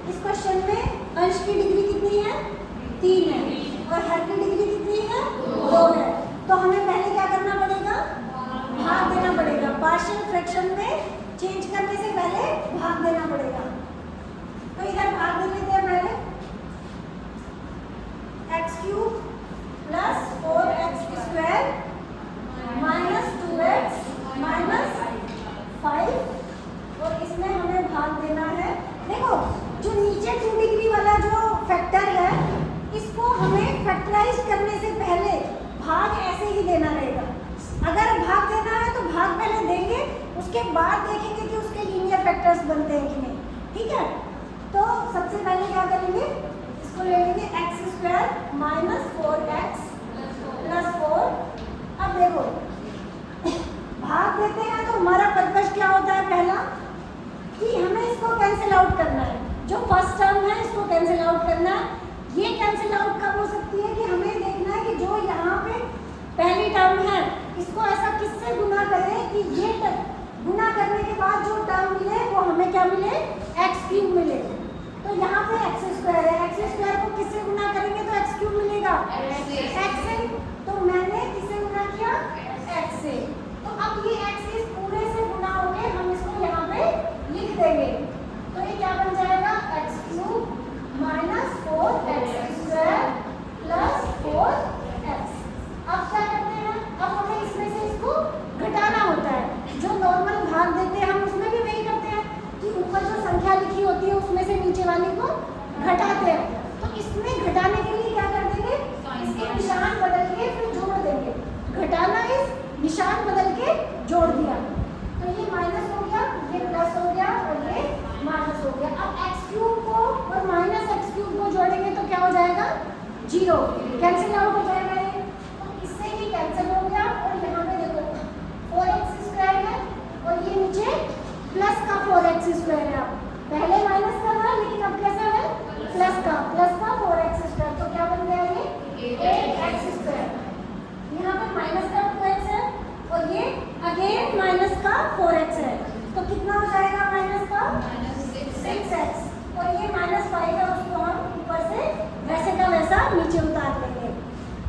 इस क्वेश्चन में अंश की डिग्री कितनी है? 3 है और हर की डिग्री कितनी है? 2 है। तो हमें पहले क्या करना पड़ेगा? भाग देना पड़ेगा। पार्शियल फ्रैक्शन में चेंज करने से पहले भाग देना पड़ेगा। तो इधर भाग दे लेते हैं पहले। x³ plus 4x² minus 2x minus 5 और इसमें हमें भाग देना है। देखो जो नीचे 2 डिग्री वाला जो फैक्टर है इसको हमें फैक्टराइज करने से पहले भाग ऐसे ही देना रहेगा। अगर भाग देना है तो भाग पहले देंगे, उसके बाद देखेंगे कि उसके लीनियर फैक्टर्स बनते हैं कि नहीं। ठीक है, तो सबसे पहले क्या करेंगे, इसको ले लेंगे x² माइनस 4x प्लस 4। अब देखो भाग देते हैं तो हमारा पर्पस क्या होता है? पहला कि हमें इसको कैंसिल आउट करना है। जो फर्स्ट टर्म है इसको कैंसिल आउट करना है। ये कैंसिल आउट कब हो सकती है कि हमें देखना है कि जो यहाँ पे पहली टर्म है इसको ऐसा किससे गुना करें कि ये गुना करने के बाद जो टर्म मिले वो हमें क्या मिले? x³ मिले। तो यहाँ पे x² है, x² को किससे गुना करेंगे तो x³ मिलेगा, x से। तो मैंने किससे गुना किया? x से। तो अब ये x इस पूरे से गुना होके हम इसको यहाँ पे लिख देंगे। तो ये क्या बन जाएगा? x³ minus 4x² plus 4x। अब क्या करते हैं? अब हमें इसमें से इसको घटाना होता है। जो नॉर्मल भाग देते हैं हम उसमें भी वही करते हैं कि ऊपर जो संख्या लिखी होती है उसमें से नीचे वाली को घटाते हैं। तो इसमें घटाने के लिए क्या कर देंगे? इसके निशान बदल के फिर जोड़ देंगे। घटाना इस निशान बदल के जोड़ दिया तो ये माइनस हो गया, ये प्लस हो गया और ये माइनस हो गया। अब x³ को और माइनस x³ को जोड़ेंगे तो क्या हो जाएगा? 0। कैंसिल आउट हो जाएगा ये। तो इससे ही कैंसिल हो गया और यहाँ पे देखो 4x² है और ये नीचे प्लस का 4x² है। पहले माइनस का था लेकिन अब कैसा है? प्लस का 4x²। तो क्या बन गया ये? 8x²। यहाँ पे माइनस का 2x है और ये अगेन माइनस का 4x है। तो कितना हो जाएगा माइनस का? 6x। और ये -5 है, उसको हम ऊपर से वैसे का वैसा नीचे उतार लेंगे।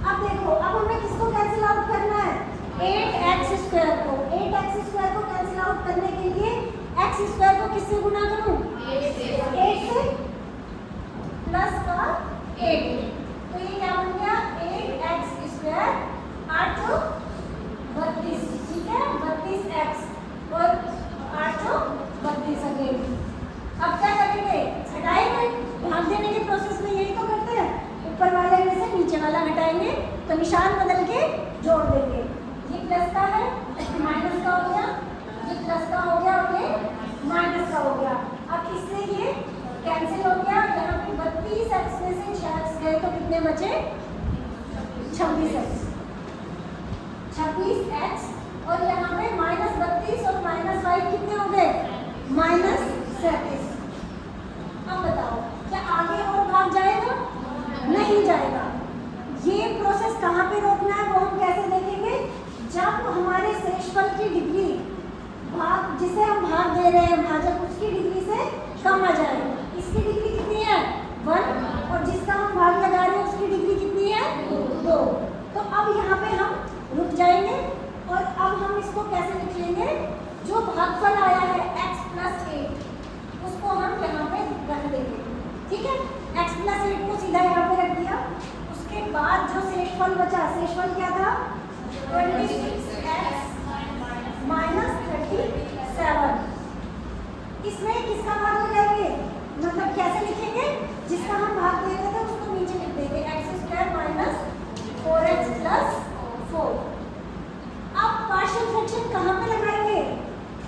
अब देखो अब हमें किसको कैंसिल आउट करना है? 8x² को। 8x² को कैंसिल आउट करने के लिए x² को किससे गुना करूँ? 8 से प्लस का 8। तो ये क्या बन गया? 8x² 8 32। ठीक है, 32x और 8 32 अगेन। अब क्या करेंगे? घटाएंगे। भाग देने के प्रोसेस में यही तो करते हैं, ऊपर वाले में से नीचे वाला घटाएंगे तो निशान बदल के जोड़ देंगे। ये प्लस का है, माइनस का हो गया, ये प्लस का हो गया और ये माइनस का हो गया। अब इससे ये कैंसिल हो गया। यहाँ पे 32x में से 6x गए तो कितने बचे? 26x। 26x और यहाँ पे -32 और -5 कितने हो गए? -37। अब बताओ क्या आगे और भाग जाएगा? नहीं जाएगा। ये प्रोसेस कहाँ पे रोकना है वो हम कैसे देखेंगे? जब हमारे शेषफल की डिग्री भाग जिसे हम भाग दे रहे हैं भाजक उसकी डिग्री से कम आ जाए। इसकी डिग्री कितनी है? 1 और जिसका हम भाग लगा रहे हैं उसकी डिग्री कितनी है? 2। तो अब यहाँ पे हम रुक जाएंगे और अब हम इसको कैसे लिख लेंगे? जो भागफल आया है x + 8 उसको हम यहाँ पे रख देंगे। ठीक है, x + 8 को सीधा यहाँ पे रख दिया। उसके बाद जो शेषफल बचा, शेषफल क्या था? 26x minus 37। इसमें किसका भाग लगाएंगे? मतलब कैसे लिखेंगे? जिसका हम भाग दे रहे थे उसको नीचे लिख देंगे x² माइनस 4x प्लस 4। अब पार्शियल फ्रैक्शन कहाँ पे लगाएंगे?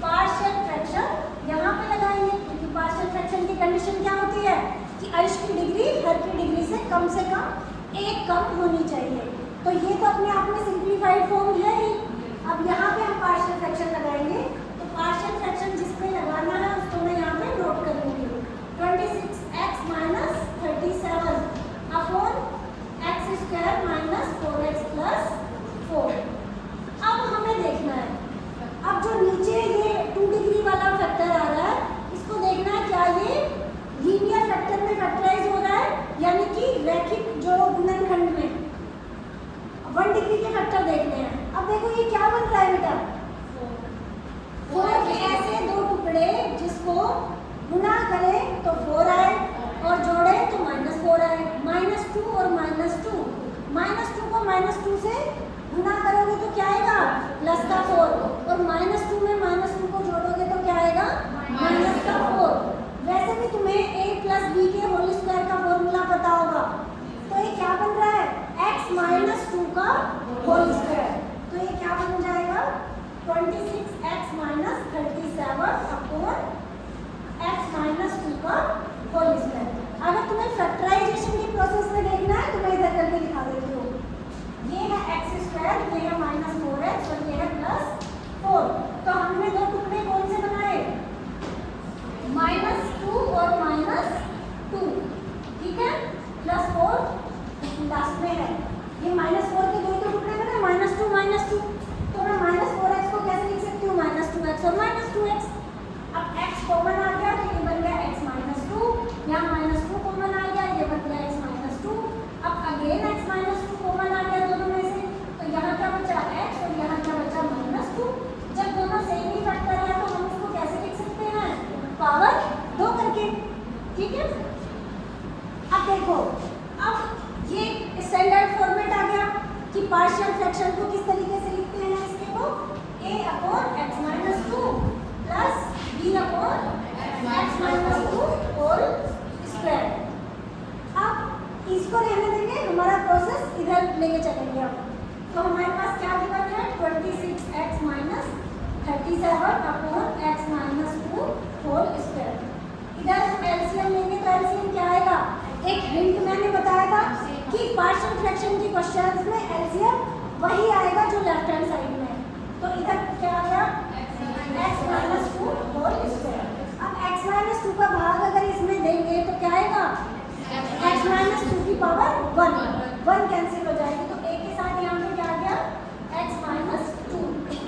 पार्शियल फ्रैक्शन यहाँ पे लगाएंगे क्योंकि पार्शियल फ्रैक्शन की कंडीशन क्या होती है कि अंश की डिग्री हर की डिग्री से कम 1 कम होनी चाहिए। तो ये तो अपने आप में सिंप्लीफाइड फॉर्म है ही। अब यहाँ पे हम पार्शियल फ्रैक्शन लगाएंगे तो पार्शियल फ्रैक्शन जिसमें लगाना है उसको मैं यहाँ पे नोट कर लूँगी। 26x minus 37 upon x² minus 4x plus 4। अब हमें देखना है, अब जो नीचे ये 2 डिग्री वाला फैक्टर आ रहा है इसको देखना है क्या ये लीनियर फैक्टर गुना करें तो 4 आए और जोड़े तो -4 आए। -2 और -2, -2 को -2 से गुना करोगे तो क्या आएगा प्लस का 4 और -2 में -2 को जोड़ोगे तो क्या आएगा माइनस का 4। वैसे भी तुम्हें a प्लस बी के होल स्क्वायर का फॉर्मूला पता होगा। तो ये क्या बन रहा है x माइनस 2 का होल स्क्वायर। तो ये क्या बन जाएगा 26x minus 37 upon x minus 2 का होल स्क्वायर। अगर तुम्हें फैक्टराइजेशन की प्रोसेस में देखना है तो मैं इधर करके दिखा देती हूँ। ये है x स्क्वायर, ये है -4x और ये है +4। तो हमने दो टुकड़े कौन से बनाए -2 और -2, ठीक है, +4 लास्ट में है। ये -4 के दो टुकड़े बने -2 तो मैं -4x को कैसे लिख सकती हूँ -2x और -2x। अब x कॉमन आ गया तो ये बन गया x -2, यहाँ -2 कॉमन आ गया ये बन गया x -2। अब अगेन x -2 कॉमन आ गया दोनों में से तो यहाँ क्या बचा x और यहाँ क्या बचा -2। जब दोनों सेम ही फैक्टर है तो हम इसको कैसे लिख सकते हैं पावर 2 करके, ठीक है। अब देखो अब ये स्टैंडर्ड फॉर्मेट आ गया कि पार्शियल फ्रैक्शन को किस तरीके से लिखते हैं इसके को a upon x -2 plus b upon x -2 whole square. अब इसको रहने देंगे, हमारा प्रोसेस इधर लेके चलेंगे। अब तो हमारे पास क्या गिवन है 26x minus 37 upon x -2 whole square. इधर हम एलसीएम लेंगे तो एलसीएम क्या आएगा, एक हिंट मैंने बताया था कि पार्शियल फ्रैक्शन की क्वेश्चंस में एलसीएम वही आएगा जो लेफ्ट हैंड साइड में है। तो इधर क्या आ गया x -2 होल स्क्वायर। अब x -2 का भाग अगर इसमें देंगे तो क्या आएगा x -2 की पावर 1 कैंसिल हो जाएगी तो a के साथ यहाँ पे क्या आ गया x -2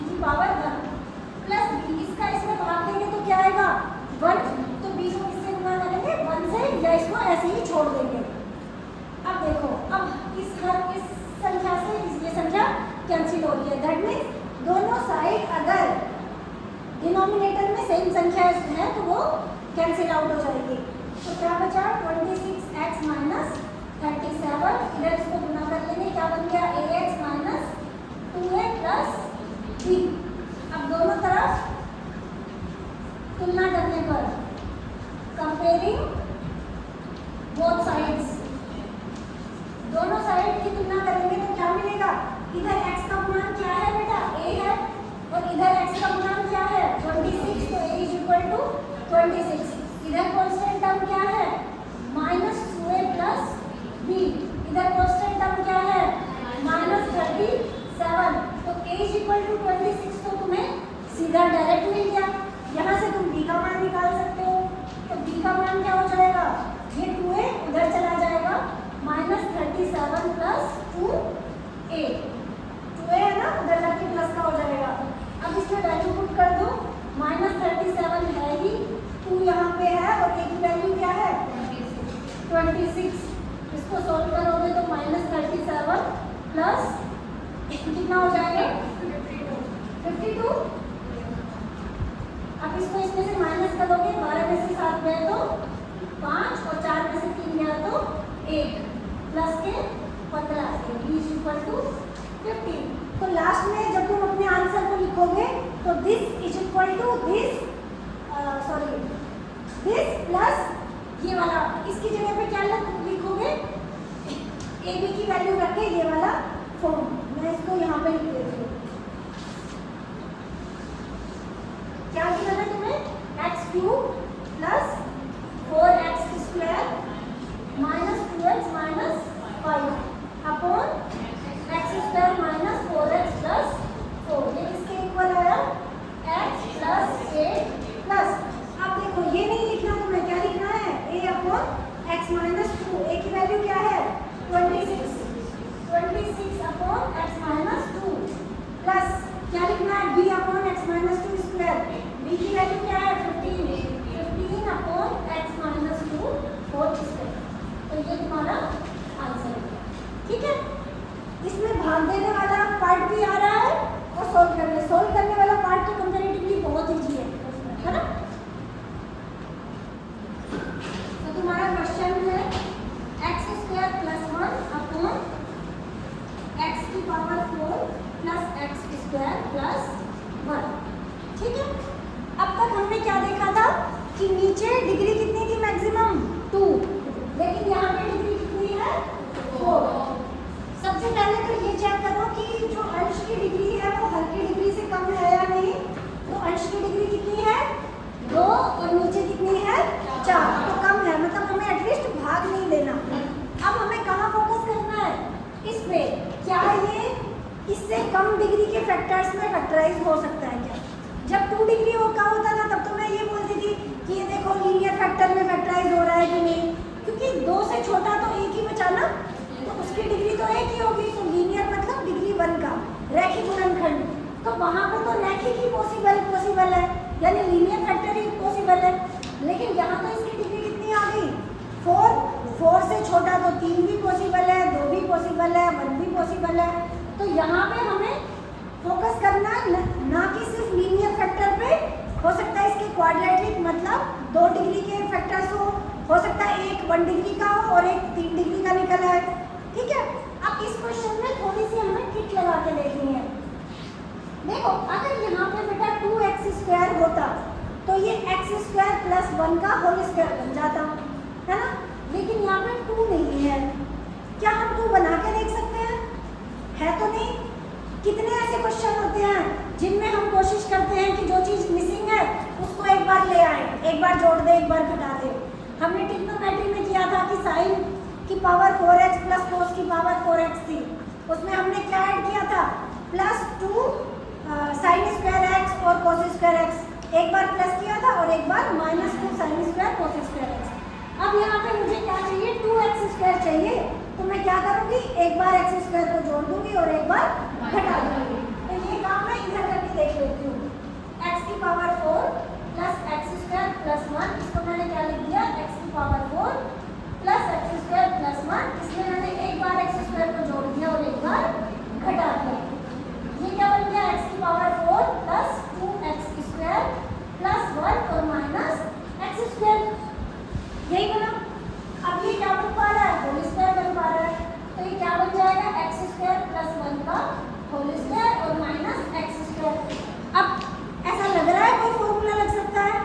की पावर 1 प्लस b। इसका इसमें भाग देंगे तो क्या आएगा 1, तो b को किससे गुणा करेंगे 1 से या इसको ऐसे ही छोड़ देंगे। अब देखो अब इस संख्या से ये संख्या कैंसिल हो रही है, दैट मीन्स दोनों साइड अगर डिनोमिनेटर में सेम संख्या है तो वो कैंसिल आउट हो जाएगी। तो क्या बचा 26x माइनस 37, इधर इसको गुना कर लेंगे क्या बन गया ax minus 2a plus b। अब दोनों तरफ तुलना करने पर कंपेयरिंग बोथ साइड्स, दोनों साइड की तुलना करेंगे तो क्या मिलेगा, इधर x का गुणांक क्या है बेटा a है और इधर x का गुणांक क्या है 26, तो a इज इक्वल टू 26। इधर कांस्टेंट टर्म क्या है -2a प्लस b, इधर कांस्टेंट टर्म क्या है -37, तो a इज इक्वल टू 26 तो तुम्हें सीधा डायरेक्ट मिल गया। यहाँ से तुम b का मान निकाल सकते हो, तो b का मान क्या हो जाएगा, ये 2a उधर चला जाएगा -37 प्लस 2a, 2a है ना उधर जाके प्लस का हो जाएगा। अब इसमें वैल्यू पुट कर दो, -37 है ही, 2 यहाँ पे है और a की वैल्यू क्या है 26। इसको सॉल्व करोगे तो -37 प्लस कितना हो जाएगा 52। अब इसको इसमें से माइनस करोगे, 12 में से 7 गए तो 5 और 4 में से 3 गया तो 1 प्लस के 15 इज इक्वल टू 15। तो लास्ट में जब तुम अपने आंसर को लिखोगे तो this is equal to this plus ये वाला, इसकी जगह पे क्या लिखोगे ए बी की वैल्यू रख के ये वाला फॉर्म, मैं इसको यहाँ पे लिख देती हूँ। क्या किया है तुम्हें x³ plus 4x² minus 2x minus 5 upon x² minus 4x plus 4, ये किसके इक्वल आया x प्लस 8 प्लस। अब देखो ये नहीं लिखना तुम्हें, क्या लिखना है a upon x minus 2, a की वैल्यू क्या है 26 अपॉन x माइनस 2 प्लस क्या लिखना है b upon x minus 2 square, b की वैल्यू क्या है 15 डिग्री वो क्या होता था, तब तो मैं ये बोलती थी कि ये देखो लीनियर फैक्टर में फैक्टराइज हो रहा है कि नहीं, क्योंकि 2 से छोटा तो एक ही बचा ना, तो उसकी डिग्री तो एक ही होगी। तो लीनियर मतलब डिग्री 1 का रैखिक गुणनखंड, तो वहाँ पे तो रैखिक ही पॉसिबल है, यानी लीनियर फैक्टर ही पॉसिबल है। लेकिन यहाँ तो इसकी डिग्री कितनी आ गई, 4 से छोटा तो 3 भी पॉसिबल है, 2 भी पॉसिबल है, 1 भी पॉसिबल है। तो यहाँ पे हमें फोकस करना ना कि सिर्फ लीनियर फैक्टर पे, हो सकता है इसके क्वाड्रेटिक मतलब 2 डिग्री के फैक्टर्स हो सकता है एक 1 डिग्री का हो और एक 3 डिग्री का निकला है, ठीक है। अब इस क्वेश्चन में थोड़ी सी हमें ट्रिक लगा के देखनी है। देखो अगर यहाँ पे बेटा 2x² होता तो ये x² + 1 का होल स्क्वायर बन जाता है ना, लेकिन यहाँ पे 2 नहीं है। क्या हम 2 बना के देख सकते हैं? है तो नहीं। कितने ऐसे क्वेश्चन होते हैं जिनमें हम कोशिश करते हैं कि जो चीज़ मिसिंग है उसको एक बार ले आए, एक बार जोड़ दे, एक बार घटा दे। हमने ट्रिग्नोमेट्री में किया था कि sin की पावर 4x + cos की पावर 4x थी, उसमें हमने क्या ऐड किया था, +2 sin² x और cos² x, एक बार प्लस किया था और एक बार -2 sin² cos²x। अब यहाँ पे मुझे क्या चाहिए, 2x² चाहिए, तो मैं क्या करूँगी, एक बार x² को जोड़ दूंगी और एक बार घटा दूंगी। तो ये काम मैं इधर करके देख लेती हूँ, x की पावर 4 + x² + 1, इसको मैंने क्या लिख दिया, x की पावर 4 + x² + 1, इसमें मैंने एक बार x² को जोड़ दिया और एक बार घटा दिया। ये क्या बन गया, x की पावर 4 + 2x² + 1 और -x², यही बना। अब ये क्या बन पा रहा है, होल स्क्वायर बन पा रहा है, तो ये क्या बन जाएगा, x² + 1 का होल स्क्वायर और -x²। अब ऐसा लग रहा है कोई फॉर्मूला लग सकता है,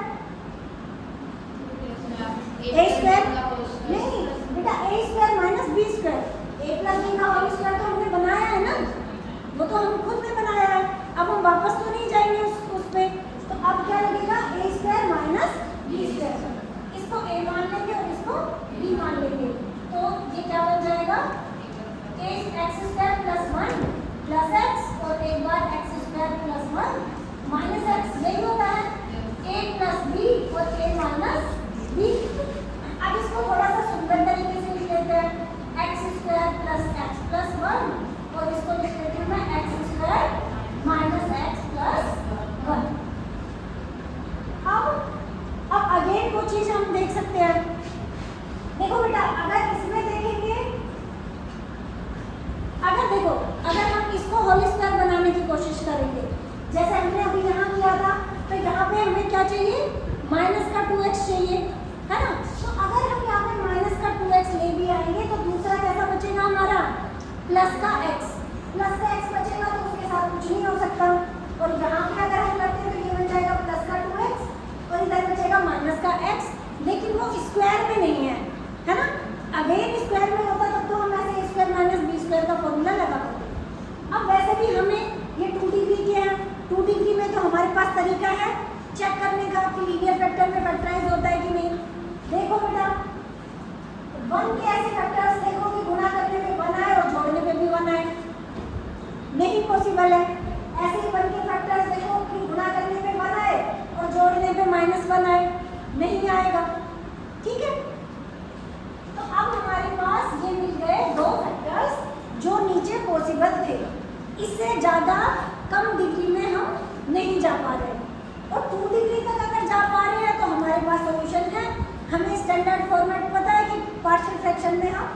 a² नहीं बेटा, a² - b², a + b का होल स्क्वायर तो हमने बनाया है ना, वो तो हम खुद ने बनाया है। अब हम वापस तो नहीं जाएंगे उस पे, तो अब क्या लगेगा, a² - b², इसको a मान लेंगे और इसको b मान लेंगे, तो ये क्या बन जाएगा, x² + 1 + x और एक बार x² + 1 -x, यही होता है a + b और a - b। अब इसको थोड़ा सा सुंदर तरीके से लिख लेते हैं, x² + x + 1 और इसको लिख लेती हूँ मैं x² - x + 1। अब अगेन वो चीज़ हम देख सकते हैं, देखो बेटा अगर इसमें देखेंगे, अगर हम इसको होल स्क्वायर बनाने की कोशिश करेंगे, जैसे हमने अभी यहाँ किया था, तो यहाँ पे हमें क्या चाहिए, -2x चाहिए, है ना। तो अगर हम यहाँ पे -2x ले भी आएंगे तो दूसरा कैसा बचेगा हमारा, +x बचेगा, तो उसके साथ कुछ नहीं हो सकता। और यहाँ पे अगर हम करते हैं तो ये बन जाएगा +2x और इधर बचेगा -x, लेकिन वो स्क्वायर में नहीं है ना। अगेन स्क्वायर में होता तब तो हम ऐसे a² - b² का फॉर्मूला लगा पाते। अब वैसे भी हमें ये 2 डिग्री के हैं, 2 डिग्री में तो हमारे पास तरीका है चेक करने का कि लीनियर फैक्टर में फैक्टराइज होता है कि नहीं। देखो बेटा 1 के ऐसे फैक्टर्स देखो कि गुणा करने में 1 आए और जोड़ने में भी 1 आए, नहीं पॉसिबल है। ऐसे ही 1 के फैक्टर्स देखो कि गुणा करने में 1 आए और जोड़ने पे -1 आए, नहीं आएगा, ठीक है। तो अब हमारे पास ये मिल गए 2 फैक्टर्स जो नीचे पॉसिबल थे, इससे ज़्यादा कम डिग्री में हम नहीं जा पा रहे, और 2 डिग्री तक अगर जा पा रहे हैं तो हमारे पास सोल्यूशन है। हमें स्टैंडर्ड फॉर्मेट पता है कि पार्शियल फ्रैक्शन में हम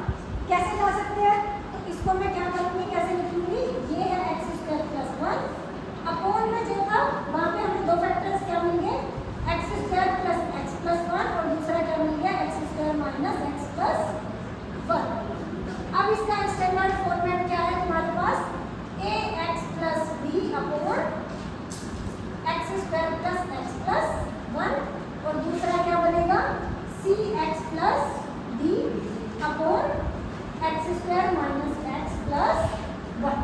कैसे जा सकते हैं, तो इसको मैं क्या करूँगी, कैसे लिखूँगी, ये है x² + 1 अपोन में जो था वहाँ पे हमें 2 फैक्टर्स क्या मिल गए, x² + x + 1 और दूसरा क्या मिल गया, x² - x + 1। अब इसका स्टैंडर्ड फॉर्मेट क्या है तुम्हारे पास, ax + b upon x² + x + 1 और दूसरा क्या बनेगा, cx + d upon x² - x + 1,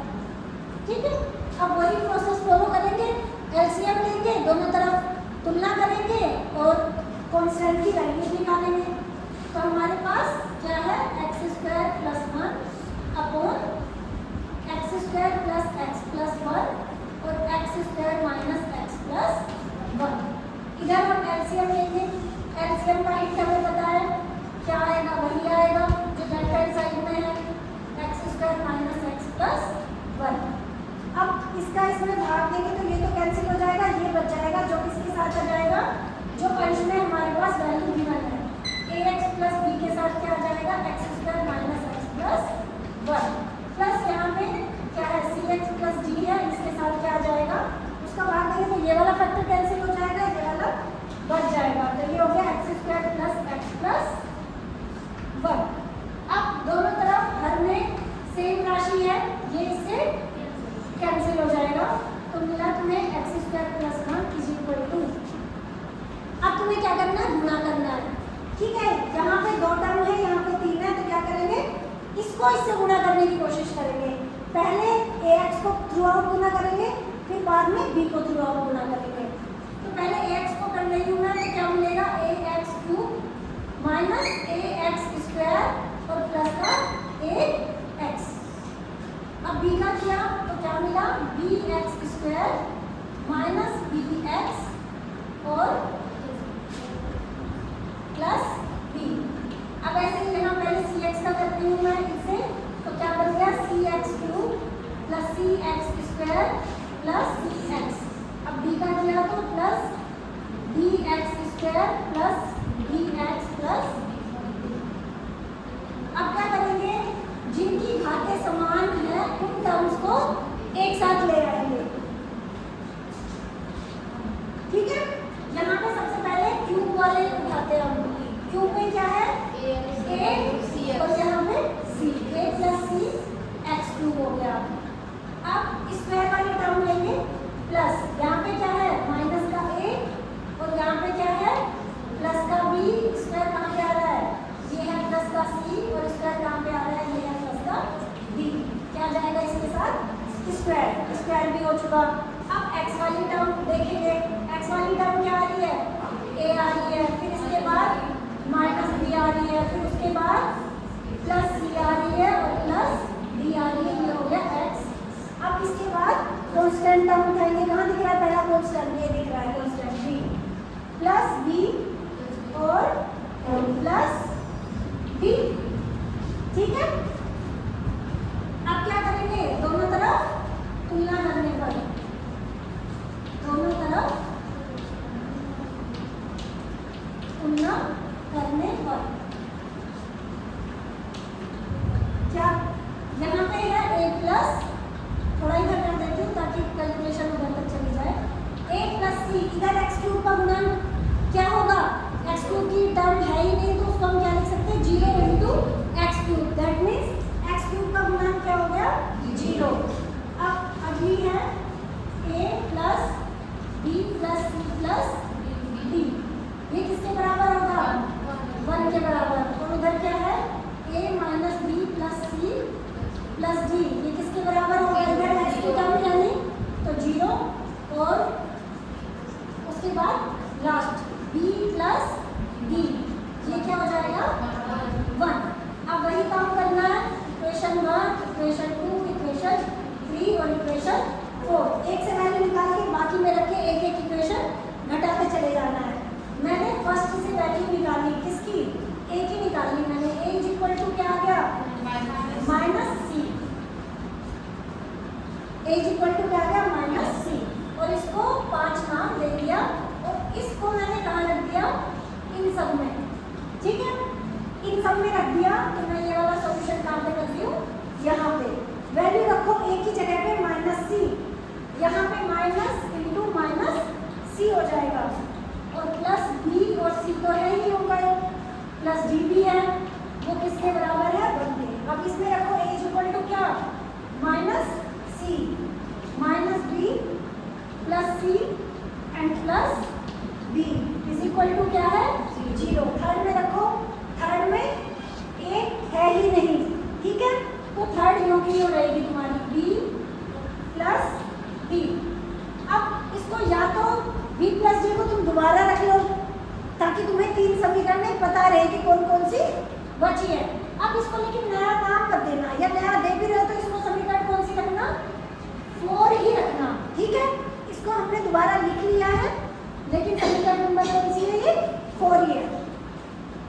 ठीक है। अब वही प्रोसेस फॉलो करेंगे, एलसीएम लेंगे, दोनों तरफ तुलना करेंगे और कांस्टेंट की वैल्यू निकालेंगे। तो हमारे पास क्या है, x² + 1 अपोन x² + x + 1 और x² - x + 1। इसको इससे गुणा करने की कोशिश करेंगे। पहले ax को थ्रू आउट गुना करेंगे, फिर बाद में b को थ्रू आउट गुना करेंगे। तो पहले ax को कर रही हूँ मैं, तो क्या मिलेगा ax cube minus ax square और प्लस का ax। अब b का किया तो क्या मिला bx स्क्वायर माइनस bx और प्लस b। अब ऐसे ही यहाँ पहले cx का करती हूँ मैं इससे, तो क्या बन गया cx cube plus cx square plus cx। अब b का किया तो plus bx square plus bx plus. अब क्या करेंगे, जिनकी घातें समान है उन टर्म्स को एक साथ ले आएंगे। ठीक है, यहाँ पे सबसे पहले क्यूब वाले उठाते हैं हम। क्यूब में क्या है a और यहाँ पे c, a plus c x cube हो गया। अब स्क्वायर वाले टर्म लेंगे प्लस, यहाँ पे क्या है माइनस का a और यहाँ पे क्या है प्लस का b। स्क्वायर कहाँ पे आ रहा है, ये है प्लस का c और स्क्वायर कहाँ पे आ रहा है, ये है प्लस का b। क्या जाएगा इसके साथ स्क्वायर, स्क्वायर भी हो चुका। अब x वाली टर्म देखेंगे, x वाली टर्म क्या आ रही है a आ रही है, फिर इसके बाद माइनस b आ रही है, फिर उसके बाद प्लस c आ रही है और प्लस d आ रही है, ये हो गया x। अब इसके बाद कांस्टेंट टर्म उठाएंगे, कहाँ दिख रहा है पहला कांस्टेंट, ये दिख रहा है कांस्टेंट b प्लस b और प्लस d। ठीक है, अब क्या करेंगे, दोनों तरफ तुलना करने पर, दोनों तरफ तुलना करने पर क्या यहाँ पे है a प्लस, थोड़ा इधर कर देती हूँ ताकि कैलकुलेशन उधर तक चली जाए। a प्लस c, इधर x क्यूब का गुणन क्या होगा, x क्यूब की टर्म है ही नहीं तो उसको हम क्या लिख सकते हैं 0 into x cube. That means x cube का गुणन क्या हो गया 0। अब अगली है a plus b plus c plus d, ये किसके बराबर होगा 1 के बराबर। और उधर क्या है a minus b plus c plus d, ये किसके बराबर होगा, इधर x की टर्म क्या नहीं तो 0 और उसके बाद लास्ट b प्लस d, ये क्या हो जाएगा 1। अब वही काम करना है, इक्वेशन 1, इक्वेशन 2, इक्वेशन 3 और इक्वेशन 4, एक से वैल्यू निकाल के बाकी में रख के एक एक इक्वेशन घटाते चले जाना है। मैंने फर्स्ट से वैल्यू निकाली, किसकी a की निकाली मैंने, a इज इक्वल टू क्या आ गया minus c, a is equal to क्या आ गया माइनस c, और इसको 5 नाम दे दिया और इसको मैंने कहाँ रख दिया इन सब में। ठीक है, इन सब में रख दिया, तो मैं ये वाला सॉल्यूशन कहाँ पे कर दी हूँ, यहाँ पे वैल्यू रखो a की जगह पे माइनस c, यहाँ पे माइनस इंटू माइनस c हो जाएगा और प्लस b और c तो है ही हो गए, प्लस d भी है, वो किसके बराबर है 1 के। अब इसमें रखो a इज इक्वल टू क्या minus c minus b plus c and plus b is equal to क्या है 0। थर्ड में रखो, थर्ड में a है ही नहीं, ठीक है, तो थर्ड यो की यो रहेगी तुम्हारी b प्लस d। अब इसको या तो b प्लस d को तुम दोबारा रख लो ताकि तुम्हें 3 समीकरण पता रहे कि कौन कौन सी बची है। अब इसको लेकिन नया काम मत देना, या नया दे भी रहे हो तो इसको समीकरण कौन सी रखना 4 ही रखना। ठीक है, इसको हमने दोबारा लिख लिया है लेकिन समीकरण नंबर कौन सी है, ये 4 ही है।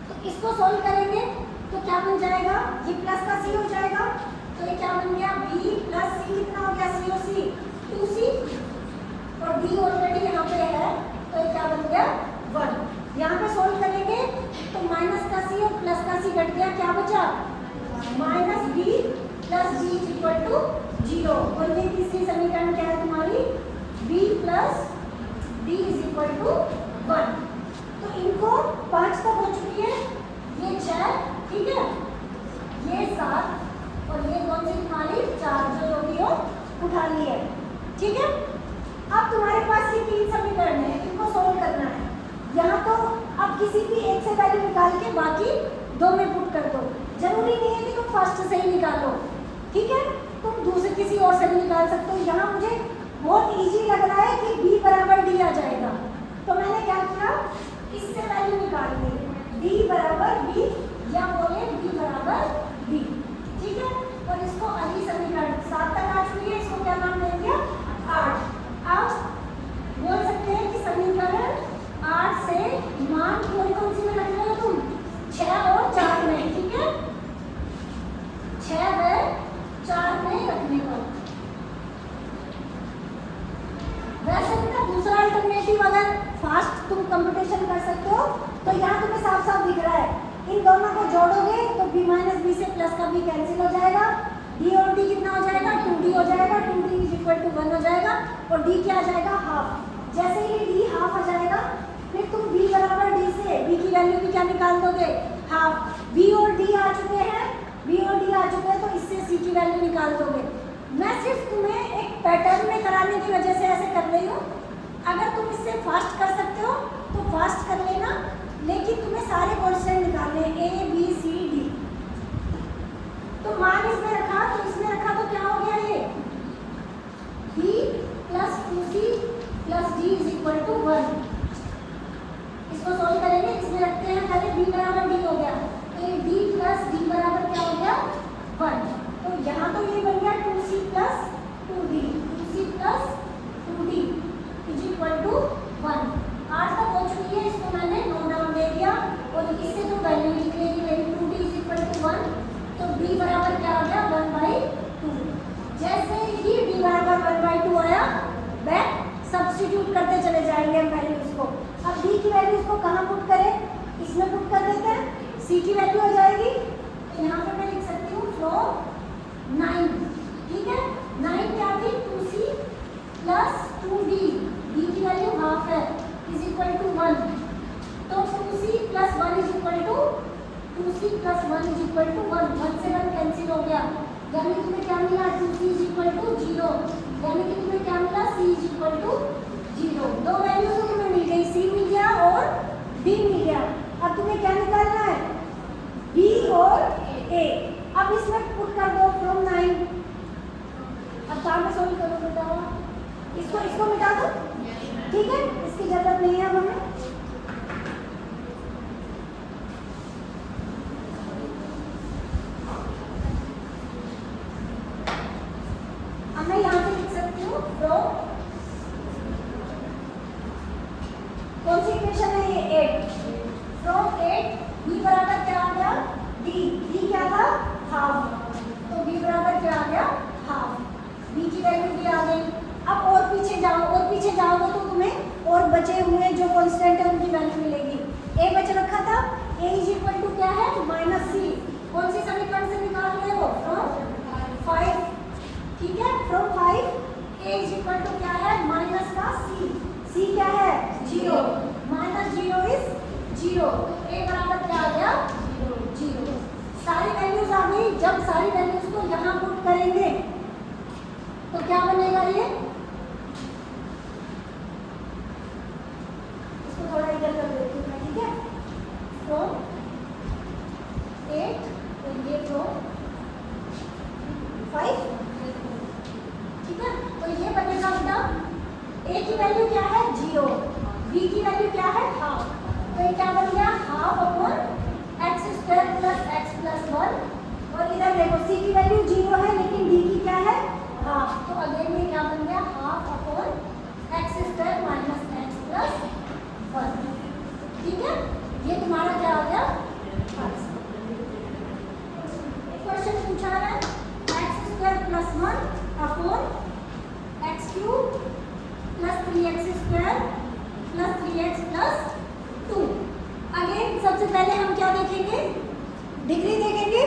तो इसको सोल्व करेंगे तो क्या बन जाएगा, ये प्लस का c हो जाएगा, तो ये क्या बन गया b प्लस c, कितना हो गया c और c 2c, और d ऑलरेडी यहाँ पे है तो ये क्या बन गया 1। यहाँ पे सोल्व करेंगे तो माइनस का c और प्लस का c घट गया, क्या बचा minus b plus d is equal to 0। और ये तीसरी समीकरण क्या है तुम्हारी b plus d is equal to 1। तो इनको 5 तक हो चुकी है, ये 6, ठीक है, ये 7 और ये कौन सी तुम्हारी 4 जो होगी हो उठा ली है। ठीक है, अब तुम्हारे पास ये 3 समीकरण है, इनको सोल्व करना है। यहाँ तो अब किसी भी एक से वैल्यू निकाल के बाकी 2 में पुट कर दो, जरूरी नहीं है कि तुम फर्स्ट से ही निकालो, ठीक है। तुम दूसरे किसी और से भी निकाल सकते हो। यहाँ मुझे बहुत इजी लग रहा है कि b बराबर d आ जाएगा, तो मैंने क्या किया, इससे वैल्यू निकाल ली, d बराबर b या बोले b बराबर d, ठीक है। और इसको अगली समीकरण 7 तक आ चुकी है, इसको क्या नाम दे दिया, 8। अब बोल सकते हैं कि समीकरण 8 से मान कौन सी में रखने हो तुम, 6 और 4 में, ठीक है, 6 व 4 में रखने को। वैसे बेटा दूसरा अल्टरनेटिव अगर फास्ट तुम कंप्यूटेशन कर सकते हो तो यहाँ तुम्हें साफ साफ दिख रहा है, इन दोनों को जोड़ोगे तो b माइनस बी से प्लस का b कैंसिल हो जाएगा, d और d कितना हो जाएगा, 2d हो जाएगा, 2d इज इक्वल टू 1 हो जाएगा, और d क्या आ जाएगा, हाफ। जैसे ही d हाफ आ जाएगा फिर तुम b बराबर d से b की वैल्यू भी क्या निकाल दोगे, हाफ। b और d आ चुके हैं, b और d आ चुके हैं, तो इससे c की वैल्यू निकाल दोगे। मैं सिर्फ तुम्हें एक पैटर्न में कराने की वजह से ऐसे कर रही हूँ। अगर तुम इससे फास्ट कर सकते हो तो फास्ट कर लेना, लेकिन तुम्हें सारे कांस्टेंट निकालने हैं, a b c d। तो मान इसमें रखा तो इसमें रखा तो क्या हो गया, ये b plus 2c plus d is equal to 1। इसको सोल्व करेंगे, इसमें रखते हैं पहले b बराबर d हो गया, तो ये b प्लस d बराबर क्या हो गया, 1। तो यहाँ तो ये बन गया 2c plus 2d, 2c plus 2d is equal to 1। 8 तक हो चुकी है, इसको मैंने नोट डाउन दे दिया, और इससे जो वैल्यू निकलेगी मेरी 2d इज इक्वल टू 1, तो d बराबर क्या आ गया, 1/2। जैसे ही d बराबर 1/2 आया, बैक सब्स्टिट्यूट करते चले जाएंगे हम वैल्यूज को। अब d की वैल्यूज को कहाँ पुट करें, इसमें पुट कर देते हैं, c की वैल्यू आ जाएगी, यहाँ पर मैं लिख सकती हूँ फ्रॉम 9, ठीक है। 9 क्या थी, 2c प्लस 2d, d की वैल्यू हाफ है, इज इक्वल टू 1। तो 2c plus 1 is equal to 2c plus 1 is equal to 1, 1 से 1 कैंसिल हो गया, यानी तुम्हें क्या मिला, 2c इज इक्वल टू 0, यानी कि तुम्हें क्या मिला, c इज इक्वल टू 0। दो वैल्यू तो तुम्हें मिल गई, c मिल गया और d मिल गया। अब तुम्हें क्या निकालना है, b और a। अब इसमें पुट कर दो फ्रॉम 9। अब काम में सोल्व करो बेटा, इसको मिटा दो, ठीक है, इसकी जरूरत नहीं है अब हमें। अब मैं यहाँ पे लिख सकती हूँ फ्रॉम, कौन सी इक्वेशन है ये, 8। फ्रॉम 8 b बराबर क्या आ गया, d क्या था, हाफ, तो b बराबर क्या आ गया, हाफ। b की वैल्यू भी आ गई। अब और पीछे जाओगे तो तुम्हें और बचे हुए जो कांस्टेंट है उनकी वैल्यू मिलेगी। a बच रखा था, a इज इक्वल टू क्या है, -c। कौन सी समीकरण से निकाल रहे हो, फ्रॉम 5, ठीक है। From 5 a is equal to क्या है, माइनस का c क्या है, 0, -0 इज 0, तो a बराबर क्या आ गया, 0। सारी वैल्यूज आ गई। जब सारी वैल्यूज को यहाँ पुट करेंगे तो क्या बनेगा, ये इसको थोड़ा इधर कर देती हूँ मैं, ठीक है। फ्रॉम 8 तो ये फ्रॉम 5, ठीक है। तो ये बनेगा बेटा, a की वैल्यू क्या है, 0, b की वैल्यू क्या है, हाफ, तो ये क्या बन गया, half upon x² plus x plus 1। और इधर देखो c की वैल्यू 0 है, लेकिन d की क्या है, हाफ, तो अगेन ये क्या बन गया, half upon x² minus x plus 1, ठीक है। ये तुम्हारा क्या आ गया, एक क्वेश्चन पूछा है, x² plus 1 upon x³ plus 3x² plus 3x plus 2। Again सबसे पहले हम क्या देखेंगे, डिग्री देखेंगे।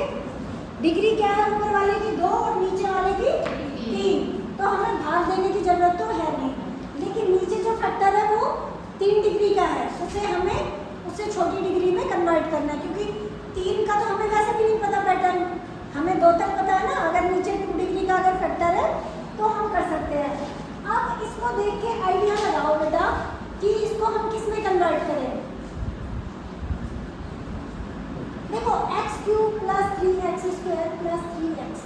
डिग्री क्या है, ऊपर वाले की 2 और नीचे वाले की 3, तो हमें भाग देने की जरूरत तो है नहीं, लेकिन नीचे जो फैक्टर है वो 3 डिग्री का है, उसे हमें उससे छोटी डिग्री में कन्वर्ट करना है, क्योंकि 3 का तो हमें वैसे भी नहीं पता पैटर्न, हमें 2 तक पता है ना। अगर नीचे 2 डिग्री का अगर फैक्टर है तो हम कर सकते हैं। अब इसको देख के आइडिया लगाओ बेटा कि इसको हम किस में कन्वर्ट करें। देखो x³ plus 3x square plus 3x।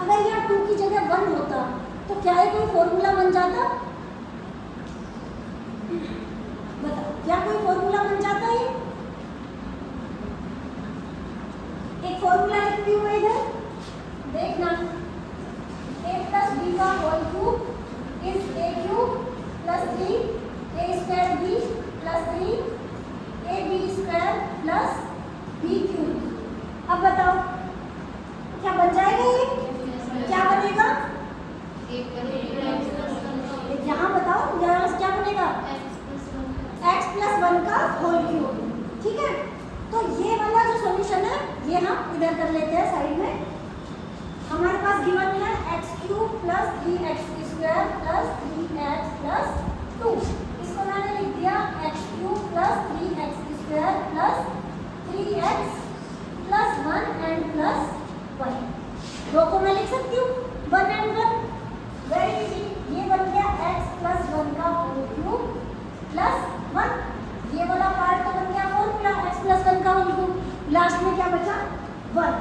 अगर यहाँ 2 की जगह 1 होता तो क्या ये कोई फॉर्मूला बन जाता? बताओ, क्या कोई फॉर्मूला बन जाता? ये एक फॉर्मूला लिखती हूँ इधर, देखना। a प्लस बी का whole cube is A cube plus 3 a square B plus 3 a B square plus B cube. अब बताओ क्या बन जाएगा? ये क्या बनेगा? यहाँ बताओ, यहाँ क्या बनेगा? x प्लस 1 का होल क्यूब। ठीक है, तो ये वाला जो सॉल्यूशन है ये हम इधर कर लेते हैं साइड में। हमारे पास गिवन है x cube plus 3x square plus 3x plus 2। इसको मैंने लिख दिया x cube plus 3x square plus 3x plus 1 and plus 1। दो को मैं लिख सकती हूँ 1 एंड 1, वेरी इजी। ये बन गया x प्लस 1 का होल क्यूब प्लस 1। ये वाला पार्ट तो बन गया फॉर्मूला x प्लस 1 का होल क्यूब। लास्ट में क्या बचा? 1।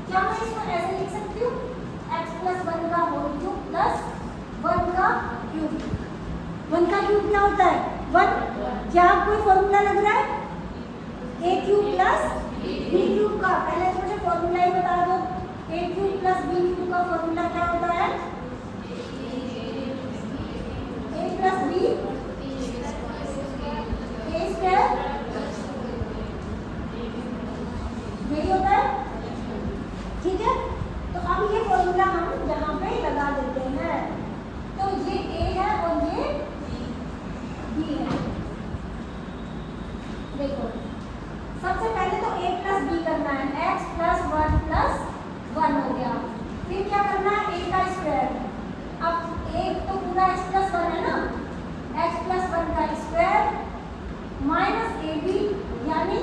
क्या मैं इसको ऐसे लिख सकती हूँ? x प्लस 1 का होल क्यूब प्लस 1 का क्यूब। 1 का क्यूब क्या होता है? 1। क्या कोई फॉर्मूला लग रहा है? a cube plus b cube का। पहले तो मुझे फॉर्मूला ही बता दो। a cube plus b cube का फॉर्मूला क्या होता है? a plus b a square, यही होता है। ठीक है, तो अब ये फॉर्मूला हम यहाँ पे लगा देते हैं। तो ये a है और ये b है। देखो, सबसे पहले तो a प्लस b करना है। x प्लस 1 प्लस 1 हो गया। फिर क्या करना है? a का स्क्वायर। अब a तो पूरा x प्लस 1 है ना, x प्लस 1 का स्क्वायर माइनस ab यानी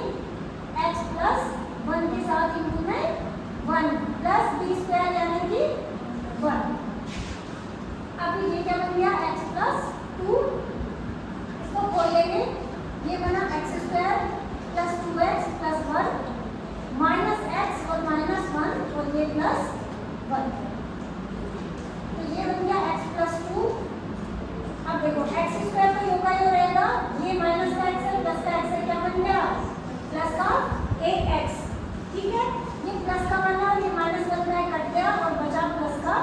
x प्लस 1 के साथ इंटू में 1 प्लस बी स्क्वायर यानी कि 1। अभी ये क्या बन गया? x plus 2। इसको खोलेंगे, ये बना x square plus 2x plus 1 minus x और माइनस 1 और ये प्लस 1। तो ये बन गया x प्लस 2। अब देखो x स्क्वायर तो यो का यो रहेगा, ये माइनस का x है प्लस का x है, क्या बन गया? प्लस का 8x। ठीक है, ये प्लस का बना, ये माइनस बन रहा है, कट गया और बचा प्लस का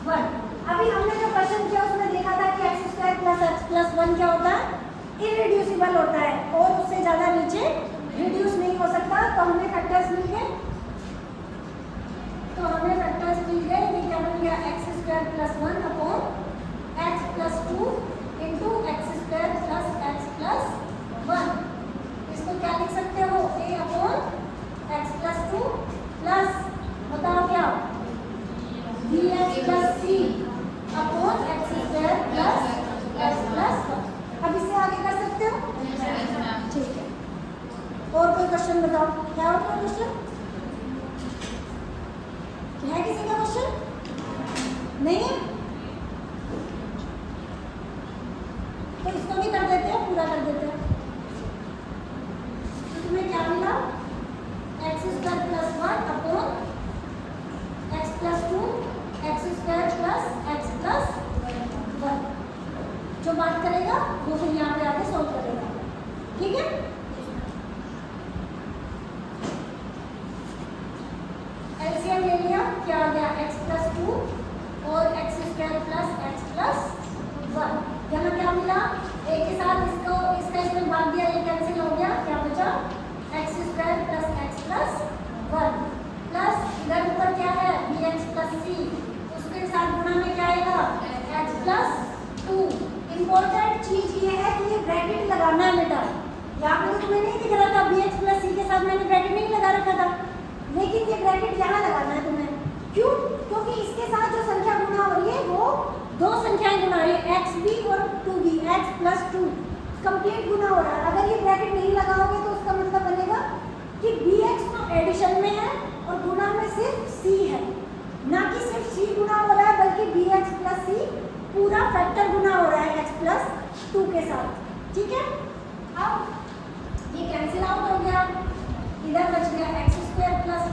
1। अभी हमने जो क्वेश्चन किया उसमें देखा था कि x square plus x plus 1 क्या होता है? इररिड्यूसिबल होता है और उससे ज़्यादा नीचे रिड्यूस नहीं हो सकता। तो हमें फैक्टर्स मिल गए, ये क्या बन गया? x square plus 1 upon x plus 2 into x square plus x plus 1। इसको क्या लिख सकते हो? a upon x plus 2 plus, बताओ क्या? bx plus c upon x square plus x plus 1। अब इससे आगे कर सकते हो? ठीक है, और कोई क्वेश्चन बताओ। क्या और कोई क्वेश्चन है? किसी का क्वेश्चन नहीं है तो इसको भी कर देते हैं, पूरा कर देते हैं। तो तुम्हें क्या मिला? x square plus 1 upon x plus 2 x square plus x plus 1। जो बात करेगा वो फिर यहाँ पे आके सॉल्व करेगा। ठीक है, एलसीएम ले लिया, क्या आ गया? x प्लस 2 और x square plus x plus 1। यहाँ क्या मिला? एक के साथ इसको इसका इसमें भाग दिया, ये कैंसिल हो गया, क्या बचा? x square plus x plus 1 plus इधर ऊपर क्या है? bx प्लस c, उसके साथ गुणा में क्या आएगा? x plus 2। इम्पोर्टेंट चीज ये है कि ये ब्रैकेट लगाना है बेटा। यहाँ पे तो तुम्हें नहीं दिख रहा था, bx प्लस c के साथ मैंने ब्रैकेट नहीं लगा रखा था, लेकिन ये ब्रैकेट यहाँ लगाना है तुम्हें। क्यों? क्योंकि इसके साथ जो संख्या गुणा हो रही है वो दो संख्याएं गुणा हो रही है, xb और 2b, x प्लस 2 कंप्लीट गुणा हो रहा है। अगर ये ब्रैकेट नहीं लगाओगे तो उसका मतलब बनेगा कि bx तो एडिशन में है और गुणा में सिर्फ c है, ना कि सिर्फ c गुणा हो रहा है, बल्कि bx प्लस c पूरा फैक्टर गुणा हो रहा है x प्लस 2 के साथ। ठीक है, अब ये कैंसिल आउट हो गया, इधर बच गया x स्क्वायर प्लस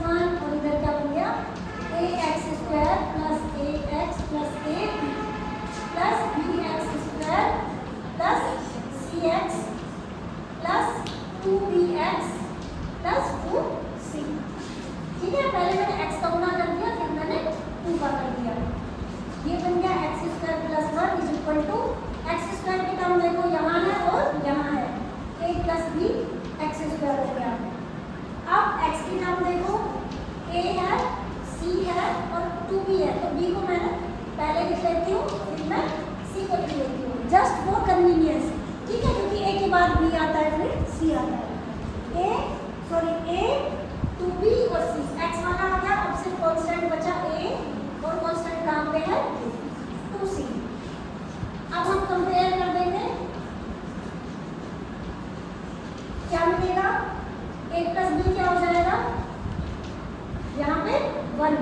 यहाँ पे 1,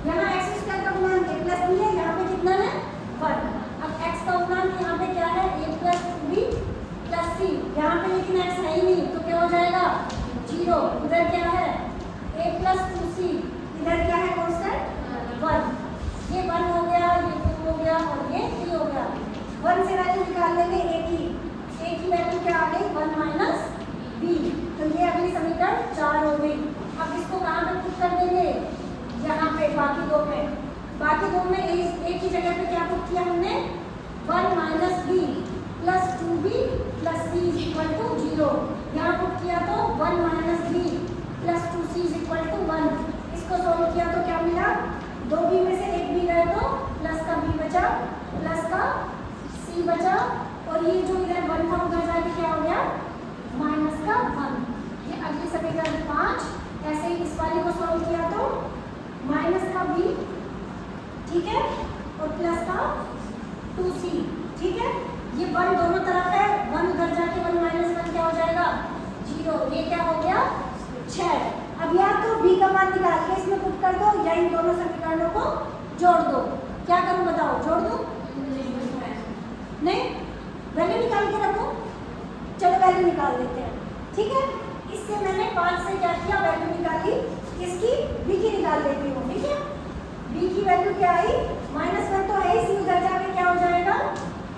यहाँ एक्स स्क्वायर का गुणांक a प्लस बी है, यहाँ पे कितना है 1। अब x का गुणांक यहाँ पे क्या है a प्लस बी प्लस सी, यहाँ पे लेकिन x है ही नहीं तो क्या हो जाएगा 0। इधर क्या है a प्लस 2c, इधर क्या है कांस्टेंट 1। ये 1 हो गया, ये 2 हो गया और ये 3 हो गया। 1 से वैल्यू निकाल लेंगे a की वैल्यू क्या आ गई 1 माइनस b, तो ये अगली समीकरण 4 हो गई। अब इसको कहाँ पे पुट कर देंगे, यहाँ पे बाकी दो में a की जगह पे क्या पुट किया हमने 1 minus B plus 2b plus C is equal to 0। यहाँ पुट किया तो 1 minus B plus 2c is equal to 1। इसको सॉल्व किया तो क्या मिला, 2b में से एक b गए तो प्लस का b बचा, प्लस का c बचा, और ये जो इधर 1 था उधर जाके क्या हो गया माइनस का 1। ये अगली समीकरण 5। ऐसे ही इस वाले को सॉल्व किया तो माइनस का b, ठीक है, और प्लस का 2c, ठीक है। ये 1 दोनों तरफ है, 1 उधर जाके 1 माइनस 1 क्या हो जाएगा 0। ये क्या हो गया 6। अब या तो b का मान निकाल के इसमें पुट कर दो या इन दोनों समीकरणों को जोड़ दो। क्या करूं बताओ, जोड़ दो नहीं, वैल्यू निकाल के रखो। चलो वैल्यू निकाल देते हैं, ठीक है। इससे मैंने 5 से क्या किया वैल्यू निकाली, इसकी b की निकाल देती हूँ, ठीक है। b की वैल्यू क्या आई -1 तो है, इसी उधर जाके क्या हो जाएगा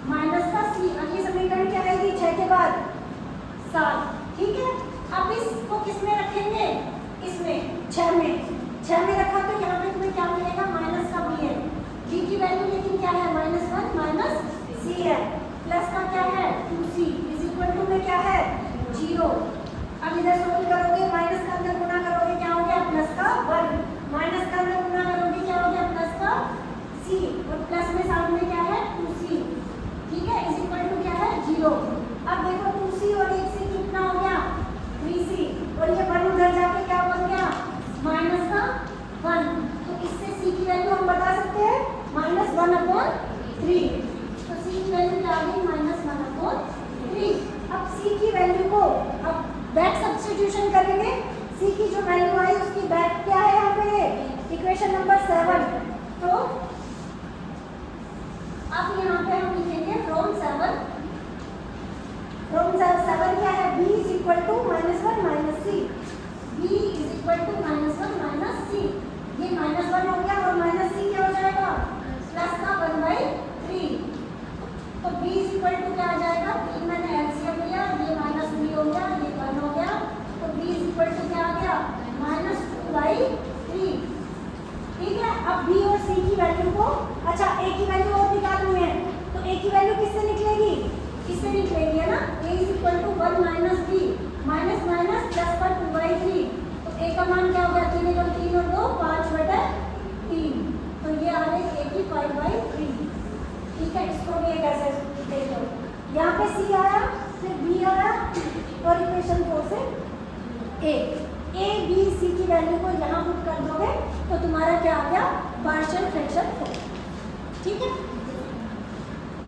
माइनस का c। अगली समीकरण क्या आएगी 6 के बाद 7, ठीक है। अब इसको किस में रखेंगे, इसमें 6 में रखा तो यहाँ पे तुम्हें क्या मिलेगा माइनस का b है। b की वैल्यू लेकिन क्या है -1 माइनस c है, प्लस का क्या है 2c इज इक्वल टू में क्या है 0। अब इधर सोल्व करोगे, माइनस का अंदर गुणा करोगे क्या हो गया प्लस का 1, माइनस का अंदर गुणा करोगे क्या हो गया प्लस का c, और प्लस में साथ में क्या है 2c, ठीक है, इज इक्वल टू क्या है 0। अब देखो 2c और 1c कितना हो गया 3c, और ये 1 उधर जाके क्या बन गया माइनस का 1। तो इससे c की वैल्यू हम बता सकते हैं -1/3। तो c की वैल्यू क्या आ गई -1/3। अब c की वैल्यू को अब बैक सब्स्टिट्यूशन करेंगे। c की जो वैल्यू आई उसकी बैक क्या है यहाँ पे इक्वेशन नंबर 7। तो अब यहाँ पे हम लिखेंगे फ्रॉम 7 क्या है b is equal to -1 minus c, b is equal to -1 minus c। ये -1 हो गया और माइनस c क्या हो जाएगा प्लस का 1/3। तो b इज इक्वल टू क्या आ जाएगा, b मैंने एलसीएम लिया, ये -3 हो गया, ये 1 हो गया, तो b इज इक्वल टू क्या आ गया -2/3, ठीक है। अब b और c की वैल्यू को, अच्छा a की वैल्यू और निकालनी है, तो a की वैल्यू किससे निकलेगी, इससे निकलेगी है ना। a is equal to 1 minus b minus minus plus का 2/3। तो a का मान क्या हो गया 3 और 3 और 2 5/3, तो ये आ गई a की 5/3, ठीक है। इसको भी एक ऐसे देख लो, यहाँ पे c आया, फिर b आया, और इक्वेशन 4 से a b c की वैल्यू को यहाँ पुट कर दोगे तो तुम्हारा क्या आ गया पार्शियल फ्रैक्शन 4, ठीक है।